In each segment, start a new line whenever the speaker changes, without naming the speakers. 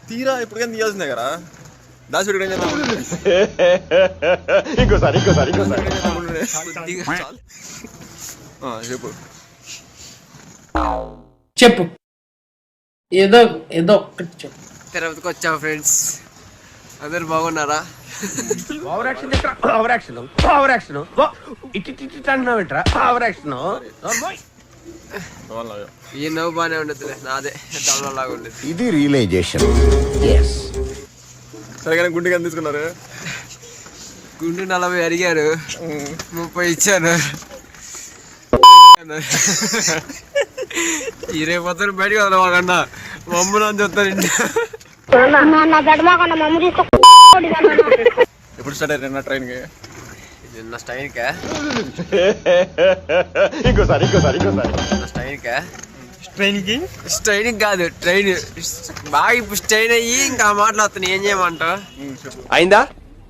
తీరా ఇప్పుడు కానీ తీయాల్సిందే కదా దాచి పెట్టుకుని
ఇంకోసారి
చెప్పు
చెప్పు ఏదో ఒక్కటి చెప్పు.
తిరుపతికి వచ్చాం ఫ్రెండ్స్, అందరు బాగున్నారా? ఈ నవ్వు బాగానే ఉండదు, నాదే డబ్బులాగా ఉండదు.
ఇది రియలైజేషన్.
సరే కానీ గుండె కానీ తీసుకున్నారు.
గుండు 40 అడిగారు, 30 ఇచ్చాను. ఈ రేపొద్దు బయటకు వదలవాకన్నా మమ్మల్ని అని చెప్తాను.
ఎప్పుడు స్టార్ట్ అయ్యారు ట్రైన్కి?
నిన్న స్టైన్కా
ఇంకోసారి
స్ట్రైనింగ్ కాదు, ట్రైన్ బాగా ఇప్పుడు స్ట్రైన్ అయ్యి ఇంకా మాట్లాడుతున్నా. ఏం చేయమంటావు?
అయిందా?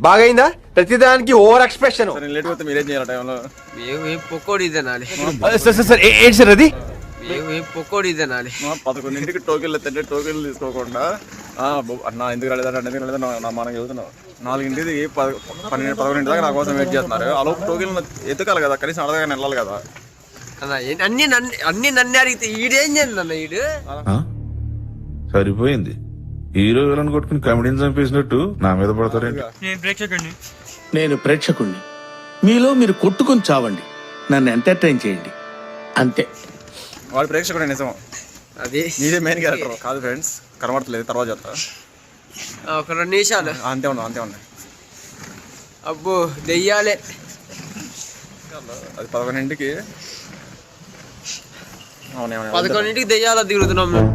బాగైందా? ప్రతిదానికి ఓవర్ ఎక్స్ప్రెషన్.
లేట్ పోతే మీరేం చేయాలి టైంలో?
మేము పొక్కోడి తినాలి.
ఏంటి సార్ అది?
మేము పొక్కోడి తినాలి.
11ంటికి టోకెన్లు ఎత్తంటే టోకెన్లు తీసుకోకుండా అన్న ఎందుకు రాలేదా మనం చదువుతున్నాం. 4ంటిది 11 దాకా నా కోసం వెయిట్ చేస్తున్నారు. అలా టోకెన్లు ఎత్తుకాలి కదా, కనీసం అడగానే వెళ్ళాలి కదా.
అన్ని నన్ను అడిగితే ఈడేం చేయాలి అన్న? ఈడు
సరిపోయింది. హీరో విలన్ కొట్టుకుని కమెడీని చంపేసినట్టు నా మీద పడతారేంటి?
నేను ప్రేక్షకుణ్ణి. మీలో మీరు కొట్టుకుని చావండి, నన్ను ఎంటర్టైన్ చేయండి, అంతే.
వాడు ప్రేక్షకుడే నిజం,
అది
నీదే మెయిన్ క్యారెక్టర్ కాదు ఫ్రెండ్స్. కనబడతలేదు, తర్వాత చెప్తా.
ఒక 2 నిమిషాలు
అంతే ఉన్నాయి.
అబ్బో దెయ్యాలే.
అది 11ంటికి.
11ంటికి దెయ్యాల తిరుగుతున్నాం మేము.